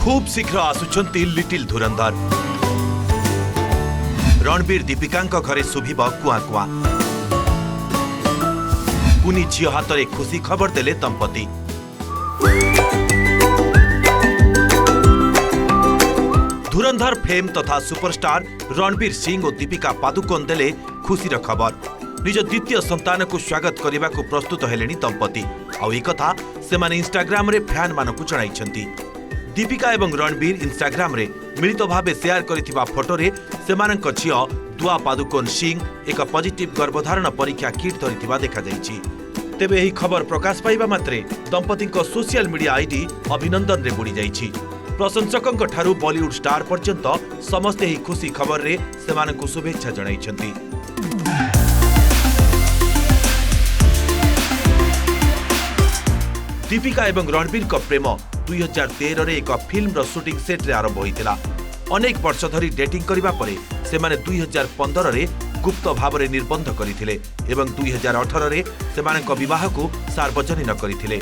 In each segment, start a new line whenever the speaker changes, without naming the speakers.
खूब शीघ्र आसुचंती लिटिल धुरंधर। रणबीर दीपिका घरे शुभिब कुआ कुआ। कुनी झील हाथ में खुशी खबर देले दंपति। धुरंधर फेम तथा सुपरस्टार रणबीर सिंह और दीपिका पादुकोण देले खुशीर खबर। निज द्वितीय संतान को स्वागत करने को प्रस्तुत हेलेनी दंपति। आउ कथा सेमाने इंस्टाग्राम रे फैन मानकु जणाइछंती। दीपिका एवं रणबीर इंस्टाग्राम रे मिलित भावे शेयर करिथिबा फोटो रे सेमानक झियो दुआ पादुकोण सिंह एक पॉजिटिव गर्भधारण परीक्षा किट धरिथिबा देखा जाइछि। तेबे एही खबर प्रकाश पाइबा मात्रे दंपतिक सोशल मीडिया आईडी अभिनंदन रे बुड़ी जाइछि। प्रशंसकंक ठारू बॉलीवुड स्टार पर्यंत समस्ते एही खुशी खबर रे सेमानकु शुभेच्छा जणाइछंती। दीपिका एवं रणबीर का प्रेम 2013 रे एक फिल्म शूटिंग सेट रे आरंभ होइतिला। अनेक वर्ष धरी डेटिंग करिबा परे सेमाने 2015 रे गुप्त भाव रे निर्बंध करिथिले एवं 2018 रे सेमानक विवाह को सार्वजनिक करिथिले।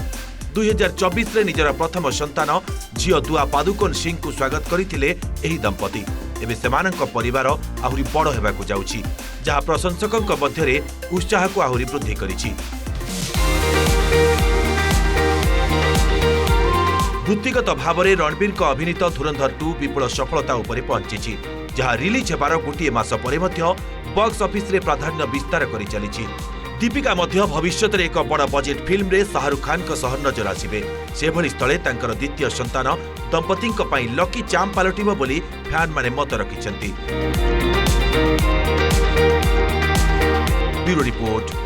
2024 रे निजर प्रथम संतान झियो दुआ पादुकोण सिंह को स्वागत करिथिले एही दंपति। एबे सेमानक परिवार आहुरी बड़ हेबाकु जाउछि, जहा प्रशंसकंक मध्य रे उत्साह को आहुरी वृद्धि करिछि। वृत्तिगत भाव में रणबीर का अभिनीत धुरंधर 2 विपुल सफलता उपरे पहुंची, जहां रिलीज हेबार गोटे मास परे मध्य बॉक्स ऑफिस रे प्राधान्य विस्तार करि चलिछि। दीपिका मध्य भविष्य रे एक बड़ बजेट फिल्म रे शाहरुख खान का सह नजर आसिबे। सेभଳି स्थले तांकर द्वितीय संतान दंपतिंक पई लकी चाम पालटिबो बोली फैन माने मत रखिछंती। Bureau report.